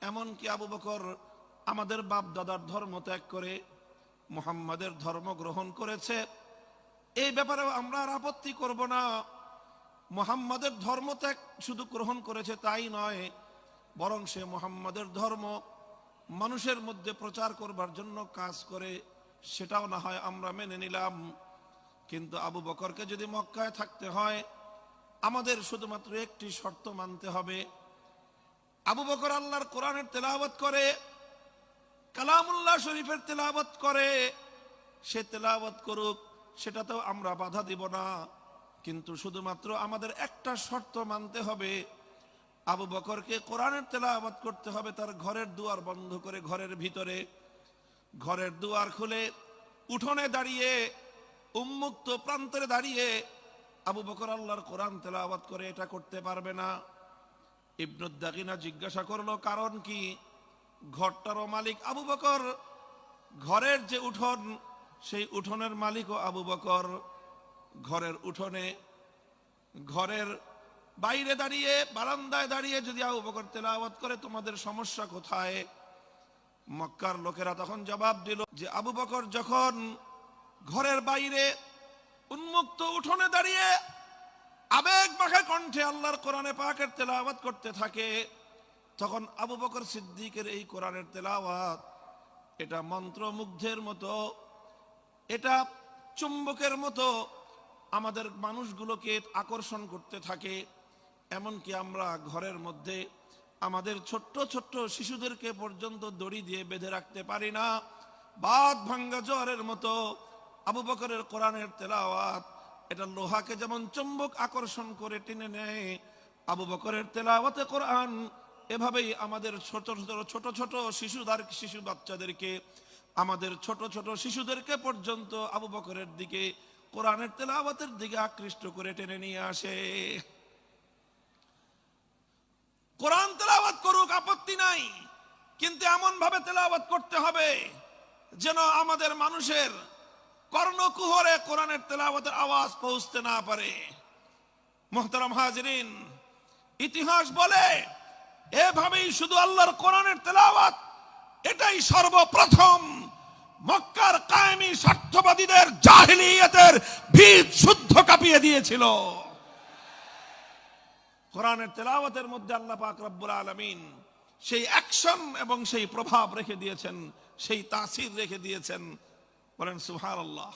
এমনকি আবু বকর আমাদের বাপ দাদার ধর্ম ত্যাগ করে মুহাম্মাদের ধর্ম গ্রহণ করেছে, এই ব্যাপারেও আমরা আর আপত্তি করব না। মুহাম্মাদের ধর্ম ত্যাগ শুধু গ্রহণ করেছে তাই নয়, বরং সে মুহাম্মাদের ধর্ম মানুষের মধ্যে প্রচার করবার জন্য কাজ করে, সেটাও না হয় আমরা মেনে নিলাম। কিন্তু আবু বকরকে যদি মক্কায় থাকতে হয়, আমাদের শুধুমাত্র একটি শর্ত মানতে হবে। আবু বকর আল্লাহর কোরআনের তেলাওয়াত করে, কালামুল্লাহ শরীফের তেলাওয়াত করে, সে তেলাওয়াত করুক, সেটাতেও আমরা বাধা দিব না। কিন্তু শুধুমাত্র আমাদের একটা শর্ত মানতে হবে, আবু বকরকে কোরআনের তেলাওয়াত করতে হবে তার ঘরের দুয়ার বন্ধ করে, ঘরের ভিতরে। ঘরের দুয়ার খুলে উঠোনে দাঁড়িয়ে, উন্মুক্ত প্রান্তরে দাঁড়িয়ে আবু বকর আল্লাহর কোরআন তেলাওয়াত করে, এটা করতে পারবে না। ইবনু দাগিনা জিজ্ঞাসা করলো, কারণ কি? ঘরটারও মালিক আবু বকর, ঘরের যে উঠোন সেই উঠোনের মালিকও আবু বকর। ঘরের উঠোনে, ঘরের বাইরে দাঁড়িয়ে, বারান্দায় দাঁড়িয়ে যদি আবু বকর তেলাওয়াত করে, তোমাদের সমস্যা কোথায়? মক্কার লোকেরা তখন জবাব দিল যে আবু বকর যখন ঘরের বাইরে উন্মুক্ত উঠোনে দাঁড়িয়ে আবেগ মাখা কণ্ঠে আল্লাহর কোরআনে পাকের তেলাওয়াত করতে থাকে, তখন আবু বকর সিদ্দিকের এই কোরআনের তেলাওয়াত এটা মন্ত্রমুগ্ধের মতো, এটা চুম্বকের মতো আমাদের মানুষগুলোকে আকর্ষণ করতে থাকে। এমনকি আমরা ঘরের মধ্যে আমাদের ছোট্ট ছোট্ট শিশুদেরকে পর্যন্ত দড়ি দিয়ে বেঁধে রাখতে পারি না। বাদ ভাঙ্গা জ্বরের মতো আবু বকরের কোরআনের তেলাওয়াত এটা লোহাকে যেমন চুম্বক আকর্ষণ করে টেনে নেয়, আবু বকরের তেলাওয়াতে কোরআন এভাবেই আমাদের ছোট ছোট ছোট শিশু বাচ্চাদেরকে, আমাদের ছোট ছোট শিশুদেরকে পর্যন্ত আবু বকরের দিকে, কোরআনের তেলাওয়াতের দিকে আকৃষ্ট করে টেনে নিয়ে আসে। কোরআন তেলাওয়াত করুক, আপত্তি নাই, কিন্তু এমন ভাবে তেলাওয়াত করতে হবে যেন আমাদের মানুষের কর্ণকুহরে কোরআনের তেলাওয়াতের আওয়াজ পৌঁছতে না পারে। মুহতারাম হাজিরিন, ইতিহাস বলে এভাবেই শুধু আল্লাহর কোরআনের তেলাওয়াত এটাই সর্বপ্রথম মক্কার কায়েমি স্বার্থবাদীদের জাহিলিয়াতের বীজ শুদ্ধ কাঁপিয়ে দিয়েছিল। কোরআনের তেলাওয়াতের মধ্যে আল্লাহ পাক রব্বুল আলামিন সেই অ্যাকশন এবং সেই প্রভাব রেখে দিয়েছেন, সেই তাসির রেখে দিয়েছেন। বলেন সুবহানাল্লাহ।